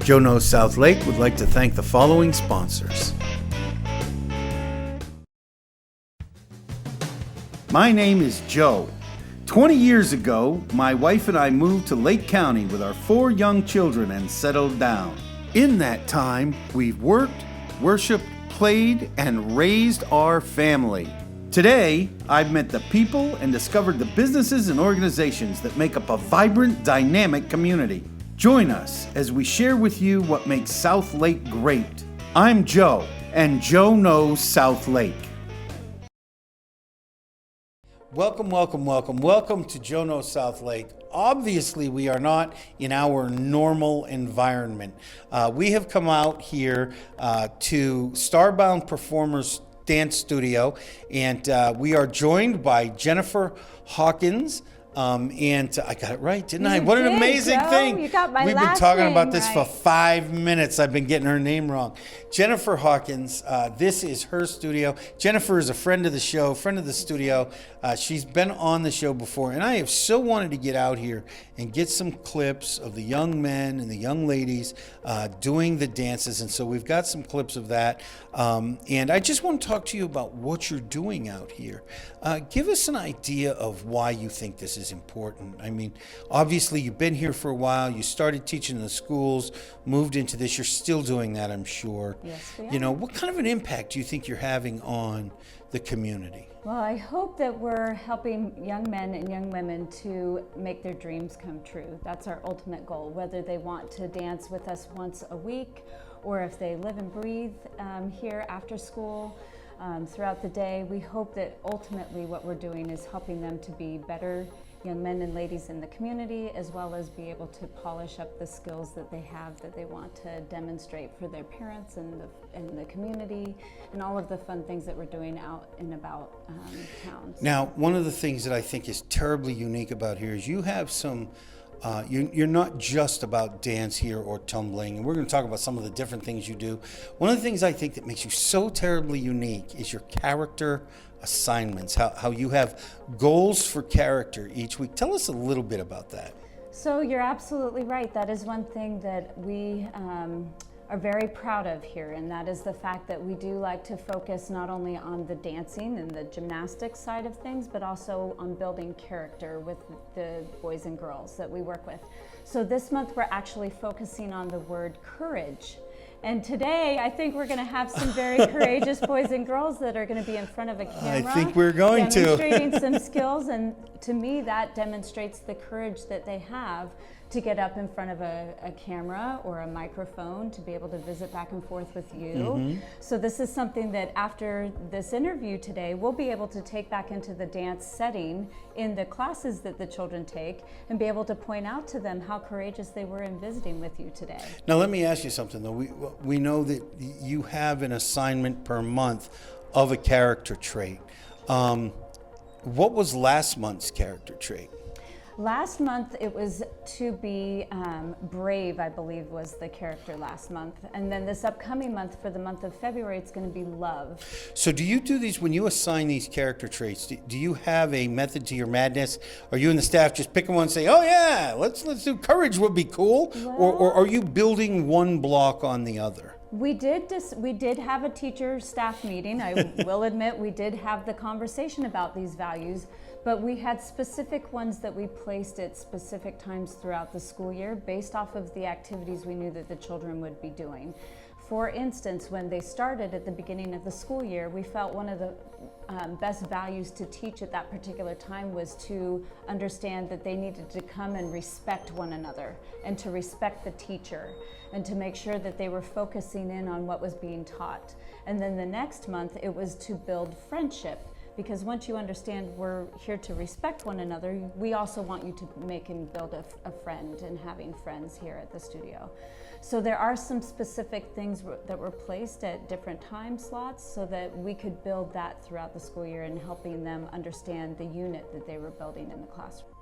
Joe Knows South Lake would like to thank the following sponsors. My name is Joe. 20 years ago, my wife and I moved to Lake County with our 4 young children and settled down. In that time, we've worked, worshiped, played, and raised our family. Today, I've met the people and discovered the businesses and organizations that make up a vibrant, dynamic community. Join us as we share with you what makes South Lake great. I'm Joe, and Joe Knows South Lake. Welcome to Joe Knows South Lake. Obviously, we are not in our normal environment. We have come out here to Starbound Performers Dance Studio, and we are joined by Jennifer Hawkins. And I got it right, didn't I? What an amazing thing. You got my We've been talking about this for 5 minutes. I've been getting her name wrong. Jennifer Hawkins, this is her studio. Jennifer is a friend of the show, friend of the studio. She's been on the show before, and I have so wanted to get out here and get some clips of the young men and the young ladies doing the dances. And so we've got some clips of that. And I just want to talk to you about what you're doing out here. Give us an idea of why you think this is important. I mean, obviously you've been here for a while. You started teaching in the schools, moved into this. You're still doing that, I'm sure. Yes, we are. You know, what kind of an impact do you think you're having on the community? Well, I hope that we're helping young men and young women to make their dreams come true. That's our ultimate goal, whether they want to dance with us once a week or if they live and breathe here after school. Throughout the day, we hope that ultimately what we're doing is helping them to be better young men and ladies in the community, as well as be able to polish up the skills that they have that they want to demonstrate for their parents and the community, and all of the fun things that we're doing out and about town. Now, one of the things that I think is terribly unique about here is you have some you're not just about dance here or tumbling, and we're going to talk about some of the different things you do. One of the things I think that makes you so terribly unique is your character assignments, how you have goals for character each week. Tell us a little bit about that. So you're absolutely right. That is one thing that we are very proud of here, and that is the fact that we do like to focus not only on the dancing and the gymnastics side of things, but also on building character with the boys and girls that we work with. So this month we're actually focusing on the word courage. And today, I think we're going to have some very courageous boys and girls that are going to be in front of a camera. I think we're going to. Demonstrating some skills, and to me, that demonstrates the courage that they have to get up in front of a camera or a microphone to be able to visit back and forth with you. Mm-hmm. So this is something that after this interview today, we'll be able to take back into the dance setting in the classes that the children take and be able to point out to them how courageous they were in visiting with you today. Now let me ask you something though. We know that you have an assignment per month of a character trait. What was last month's character trait? Last month, it was to be brave, I believe, was the character last month. And then this upcoming month, for the month of February, it's going to be love. So do you do these, when you assign these character traits, do you have a method to your madness? Are you and the staff just picking one and say, oh yeah, let's do courage would be cool? Well, or are you building one block on the other? We did have a teacher staff meeting. I will admit we did have the conversation about these values, but we had specific ones that we placed at specific times throughout the school year based off of the activities we knew that the children would be doing. For instance, when they started at the beginning of the school year, we felt one of the best values to teach at that particular time was to understand that they needed to come and respect one another and to respect the teacher and to make sure that they were focusing in on what was being taught. And then the next month, it was to build friendship. Because once you understand we're here to respect one another, we also want you to make and build a friend and having friends here at the studio. So there are some specific things that were placed at different time slots so that we could build that throughout the school year and helping them understand the unit that they were building in the classroom.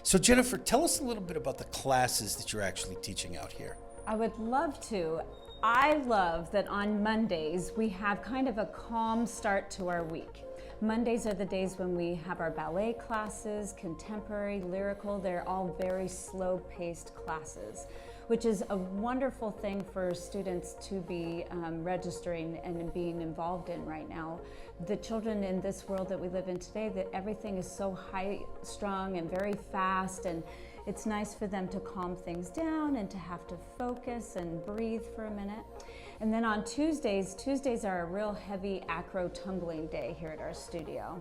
So Jennifer, tell us a little bit about the classes that you're actually teaching out here. I would love to. I love that on Mondays we have kind of a calm start to our week. Mondays are the days when we have our ballet classes, contemporary, lyrical. They're all very slow-paced classes, which is a wonderful thing for students to be registering and being involved in right now. The children in this world that we live in today, that everything is so high-strung and very fast, and it's nice for them to calm things down and to have to focus and breathe for a minute. And then on Tuesdays are a real heavy acro tumbling day here at our studio.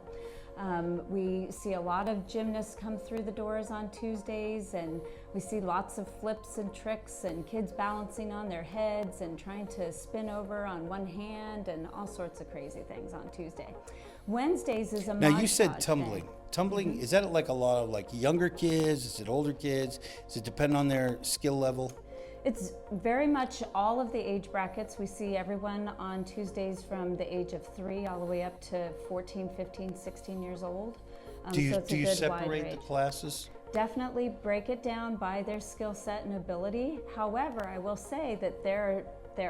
We see a lot of gymnasts come through the doors on Tuesdays, and we see lots of flips and tricks and kids balancing on their heads and trying to spin over on one hand and all sorts of crazy things on Tuesday. Wednesdays is a Now you said montage tumbling. day. Tumbling, is that like a lot of like younger kids? Is it older kids? Does it depend on their skill level? It's very much all of the age brackets. We see everyone on Tuesdays from the age of 3 all the way up to 14, 15, 16 years old. Do you, so it's do a you good separate wide the range. classes? Definitely break it down by their skill set and ability. However, I will say that there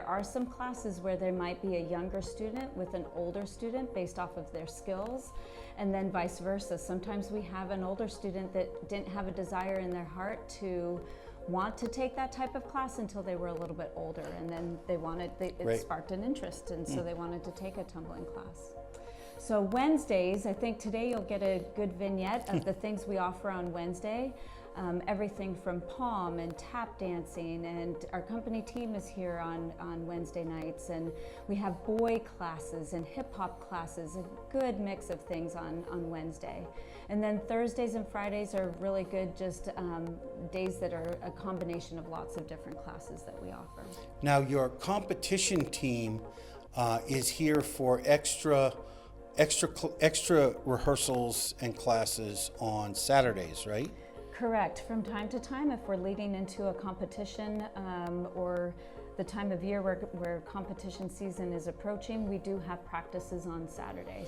are some classes where there might be a younger student with an older student based off of their skills, and then vice versa. Sometimes we have an older student that didn't have a desire in their heart to want to take that type of class until they were a little bit older, and then it Right. sparked an interest, and so they wanted to take a tumbling class. So Wednesdays, I think today you'll get a good vignette of the things we offer on Wednesday. Everything from palm and tap dancing, and our company team is here on Wednesday nights, and we have boy classes and hip hop classes, a good mix of things on Wednesday. And then Thursdays and Fridays are really good, just days that are a combination of lots of different classes that we offer. Now your competition team is here for extra rehearsals and classes on Saturdays, right? Correct. From time to time, if we're leading into a competition or the time of year where competition season is approaching, we do have practices on Saturday.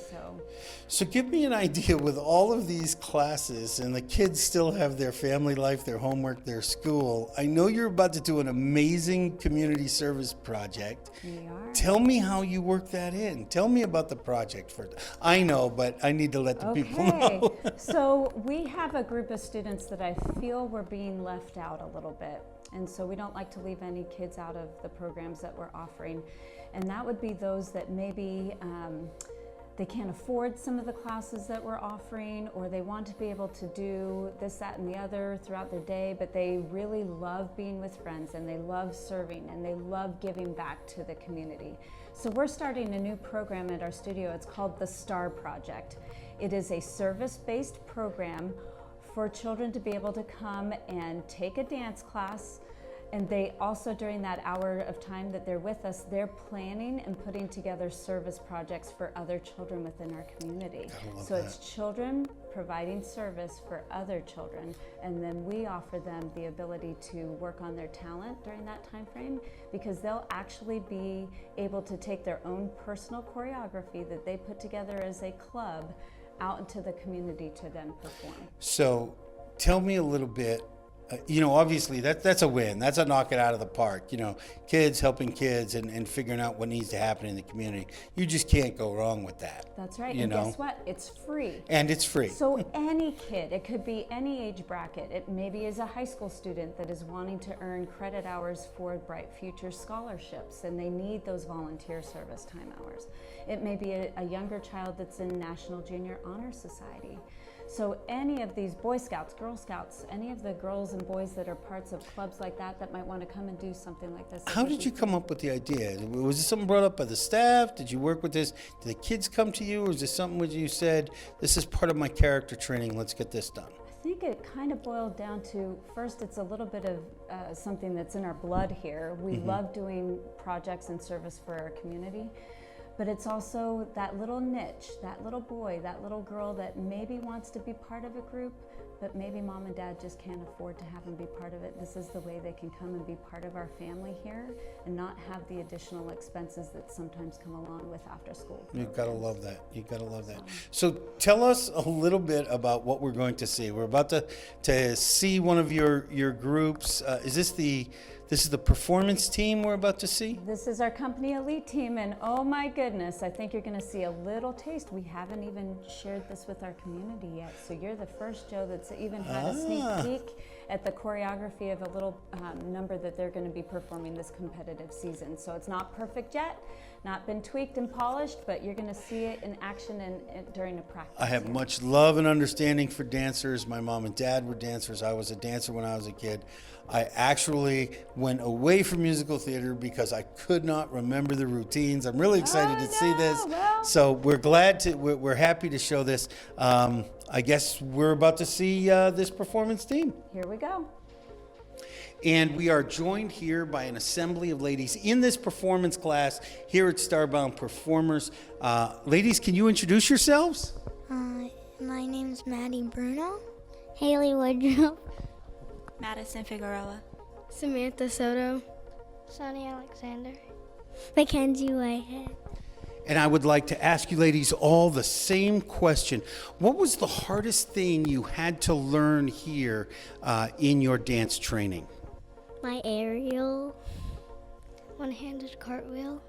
So give me an idea, with all of these classes and the kids still have their family life, their homework, their school, I know you're about to do an amazing community service project. We are. Tell me how you work that in. Tell me about the project first. I know, but I need to let the people know. So we have a group of students that I feel we're being left out a little bit. And so we don't like to leave any kids out of the programs that we're offering. And that would be those that maybe they can't afford some of the classes that we're offering, or they want to be able to do this, that, and the other throughout their day, but they really love being with friends, and they love serving, and they love giving back to the community. So we're starting a new program at our studio. It's called the STAR Project. It is a service-based program for children to be able to come and take a dance class, and they also, during that hour of time that they're with us, they're planning and putting together service projects for other children within our community. So it's children providing service for other children, and then we offer them the ability to work on their talent during that time frame, because they'll actually be able to take their own personal choreography that they put together as a club out into the community to then perform. So tell me a little bit, obviously that's a win. That's a knock it out of the park. Kids helping kids and figuring out what needs to happen in the community. You just can't go wrong with that. That's right. And guess what? It's free. And it's free. So any kid, it could be any age bracket. It maybe is a high school student that is wanting to earn credit hours for Bright Future scholarships, and they need those volunteer service time hours. It may be a younger child that's in National Junior Honor Society. So any of these Boy Scouts, Girl Scouts, any of the girls and boys that are parts of clubs like that might want to come and do something like this. How did you come up with the idea? Was this something brought up by the staff? Did you work with this? Did the kids come to you? Or is this something where you said, this is part of my character training, let's get this done? I think it kind of boiled down to, first, it's a little bit of something that's in our blood here. We love doing projects and service for our community. But it's also that little niche, that little boy, that little girl that maybe wants to be part of a group, but maybe mom and dad just can't afford to have them be part of it. This is the way they can come and be part of our family here and not have the additional expenses that sometimes come along with after school. You've got to love that. You've got to love that. So tell us a little bit about what we're going to see. We're about to see one of your groups. Is this This is the performance team we're about to see? This is our company elite team, and oh my goodness, I think you're going to see a little taste. We haven't even shared this with our community yet, so you're the first, Joe, that's even had a sneak peek at the choreography of a little number that they're going to be performing this competitive season. So it's not perfect yet, not been tweaked and polished, but you're going to see it in action and during a practice. I have much love and understanding for dancers. My mom and dad were dancers. I was a dancer when I was a kid. I actually went away from musical theater because I could not remember the routines. I'm really excited to see this. Well. So we're happy to show this. I guess we're about to see this performance team. Here we go. And we are joined here by an assembly of ladies in this performance class here at Starbound Performers. Ladies, can you introduce yourselves? My name's Maddie Bruno. Haley Woodruff. Madison Figueroa. Samantha Soto. Sonny Alexander. Mackenzie Whitehead. And I would like to ask you ladies all the same question. What was the hardest thing you had to learn here in your dance training? My aerial. One-handed cartwheel.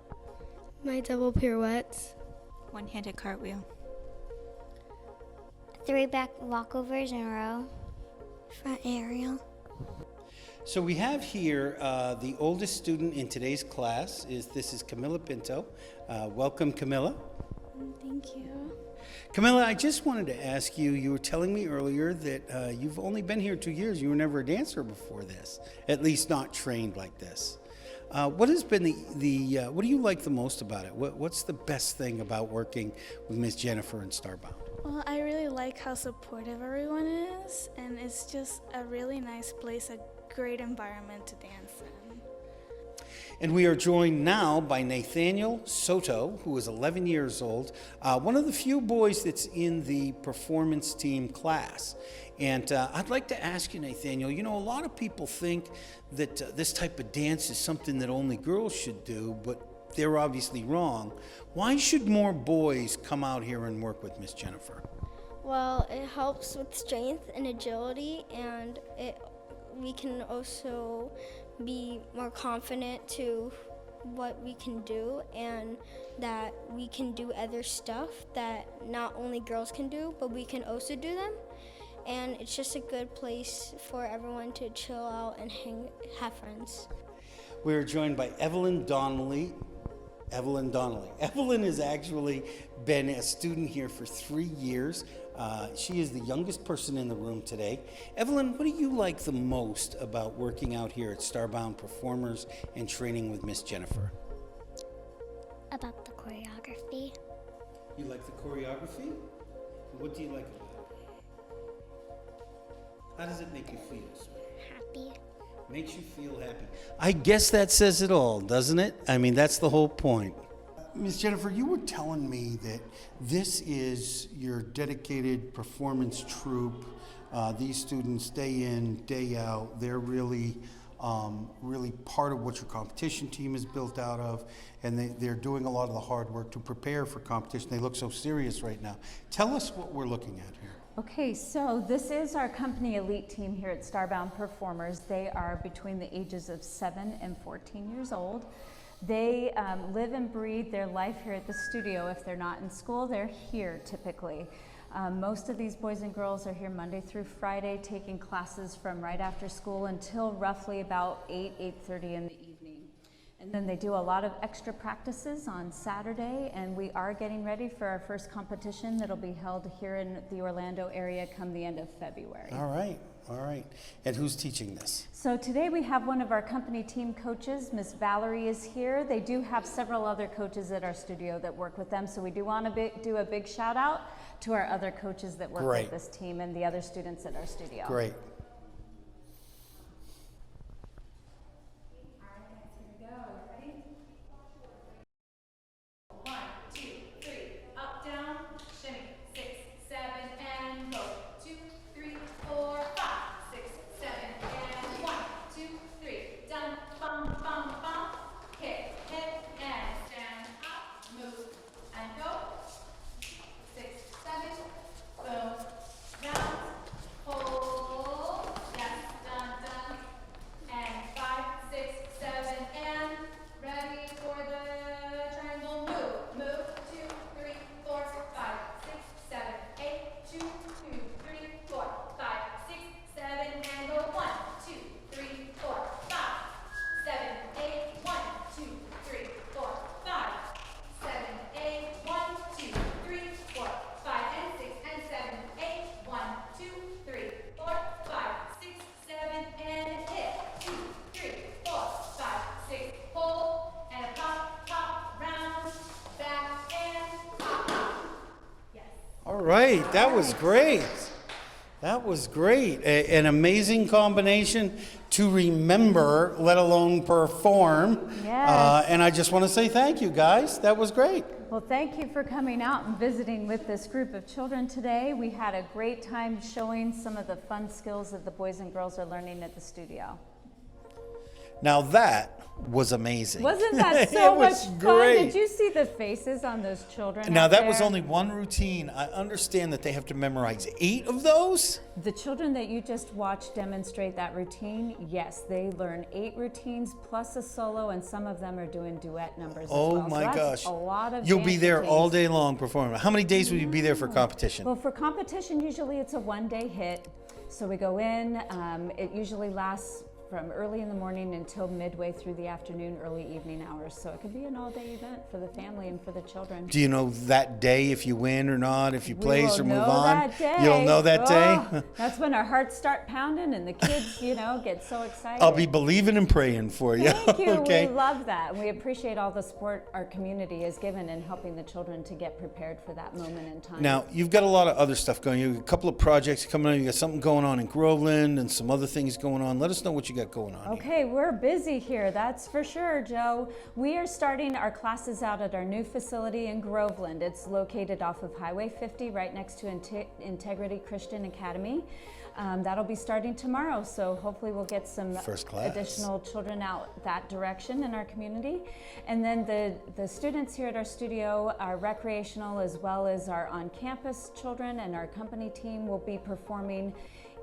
My double pirouettes. One-handed cartwheel. 3 back walkovers in a row. Front aerial. So we have here the oldest student in today's class. This is Camilla Pinto. Welcome, Camilla. Thank you. Camilla, I just wanted to ask you, you were telling me earlier that you've only been here 2 years. You were never a dancer before this, at least not trained like this. What has been what do you like the most about it? What's the best thing about working with Miss Jennifer and Starbound? Well, I really like how supportive everyone is, and it's just a really nice place, a great environment to dance in. And we are joined now by Nathaniel Soto, who is 11 years old, one of the few boys that's in the performance team class. And I'd like to ask you, Nathaniel, you know, a lot of people think that this type of dance is something that only girls should do, but they're obviously wrong. Why should more boys come out here and work with Miss Jennifer? Well, it helps with strength and agility, and we can also be more confident to what we can do, and that we can do other stuff that not only girls can do, but we can also do them. And it's just a good place for everyone to chill out and have friends. We're joined by Evelyn Donnelly. Evelyn has actually been a student here for 3 years. She is the youngest person in the room today. Evelyn, what do you like the most about working out here at Starbound Performers and training with Miss Jennifer? About the choreography. You like the choreography? What do you like about it? How does it make you feel? Happy. Makes you feel happy. I guess that says it all, doesn't it? I mean, that's the whole point. Miss Jennifer, you were telling me that this is your dedicated performance troupe. These students, day in, day out, they're really part of what your competition team is built out of, and they're doing a lot of the hard work to prepare for competition. They look so serious right now. Tell us what we're looking at here. Okay, so this is our company elite team here at Starbound Performers. They are between the ages of 7 and 14 years old. They live and breathe their life here at the studio. If they're not in school, they're here typically. Most of these boys and girls are here Monday through Friday, taking classes from right after school until roughly about 8:30 in the evening. And then they do a lot of extra practices on Saturday, and we are getting ready for our first competition that'll be held here in the Orlando area come the end of February. All right. And who's teaching this? So today we have one of our company team coaches, Miss Valerie is here. They do have several other coaches at our studio that work with them, so we do want to do a big shout out to our other coaches that work with this team and the other students at our studio. Great. right. That was great. That was great. An amazing combination to remember, let alone perform. Yes. And I just want to say thank you, guys. That was great. Well, thank you for coming out and visiting with this group of children today. We had a great time showing some of the fun skills that the boys and girls are learning at the studio. Now that was amazing. Wasn't that so It much was fun? great. Did you see the faces on those children? Now out that was there? only one routine. I understand that they have to memorize 8 of those. The children that you just watched demonstrate that routine, yes, they learn 8 routines plus a solo, and some of them are doing duet numbers as Oh well. my So that's gosh. a lot of You'll be dance there routines. all day long performing. How many days will you be there for competition? Well, for competition, usually it's a one-day hit. So we go in, it usually lasts from early in the morning until midway through the afternoon, early evening hours. So it could be an all-day event for the family and for the children. Do you know that day if you win or not, if you place We or will move know on? that day. You'll know that day? Oh, that's when our hearts start pounding and the kids, get so excited. I'll be believing and praying for you. Thank you. Okay. We love that. And we appreciate all the support our community has given in helping the children to get prepared for that moment in time. Now, you've got a lot of other stuff going. You've got a couple of projects coming on. You got something going on in Groveland and some other things going on. Let us know what you got going on. Here. Okay, we're busy here, that's for sure, Joe. We are starting our classes out at our new facility in Groveland. It's located off of Highway 50, right next to Integrity Christian Academy. That'll be starting tomorrow, so hopefully we'll get some First class. additional children out that direction in our community. And then the students here at our studio, our recreational as well as our on-campus children and our company team will be performing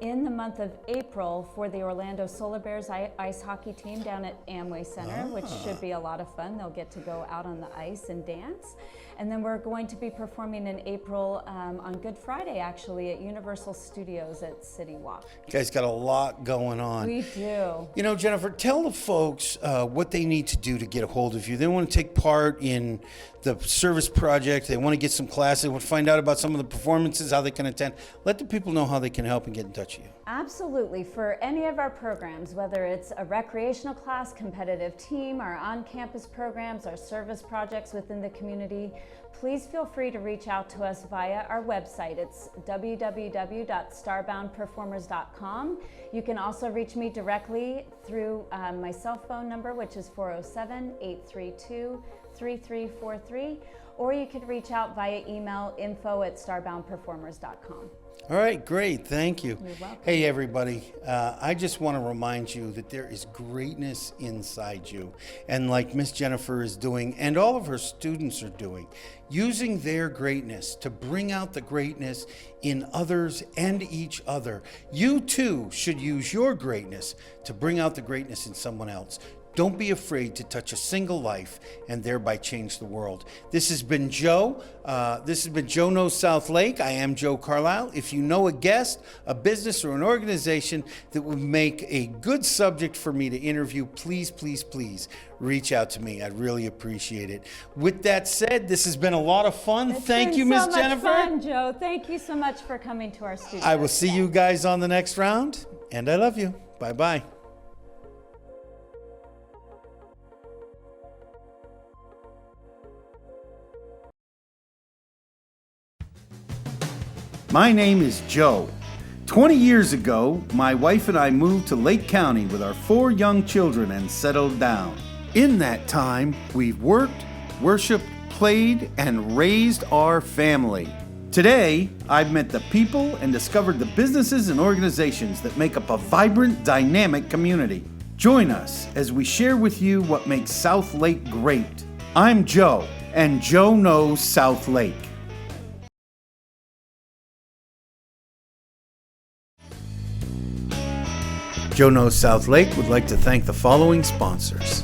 in the month of April for the Orlando Solar Bears ice hockey team down at Amway Center, which should be a lot of fun. They'll get to go out on the ice and dance. And then we're going to be performing in April on Good Friday, actually, at Universal Studios at City Walk. You guys got a lot going on. We do. You know, Jennifer, tell the folks what they need to do to get a hold of you. They want to take part in the service project. They want to get some classes. They want to find out about some of the performances, how they can attend. Let the people know how they can help and get in touch with you. Absolutely. For any of our programs, whether it's a recreational class, competitive team, our on-campus programs, our service projects within the community, please feel free to reach out to us via our website. It's www.starboundperformers.com. You can also reach me directly through my cell phone number, which is 407-832-3343, or you could reach out via email, info@starboundperformers.com. All right, great. Thank you. You're welcome. Hey, everybody. I just want to remind you that there is greatness inside you. And like Miss Jennifer is doing, and all of her students are doing, using their greatness to bring out the greatness in others and each other. You too should use your greatness to bring out the greatness in someone else. Don't be afraid to touch a single life and thereby change the world. This has been Joe. This has been Joe Knows South Lake. I am Joe Carlisle. If you know a guest, a business, or an organization that would make a good subject for me to interview, please, please, please reach out to me. I'd really appreciate it. With that said, this has been a lot of fun. Thank you, Miss Jennifer. So much fun, Joe. Thank you so much for coming to our studio. I will see you guys on the next round, and I love you. Bye-bye. My name is Joe. 20 years ago, my wife and I moved to Lake County with our 4 young children and settled down. In that time, we've worked, worshiped, played, and raised our family. Today, I've met the people and discovered the businesses and organizations that make up a vibrant, dynamic community. Join us as we share with you what makes South Lake great. I'm Joe, and Joe Knows South Lake. Joe Knows South Lake would like to thank the following sponsors.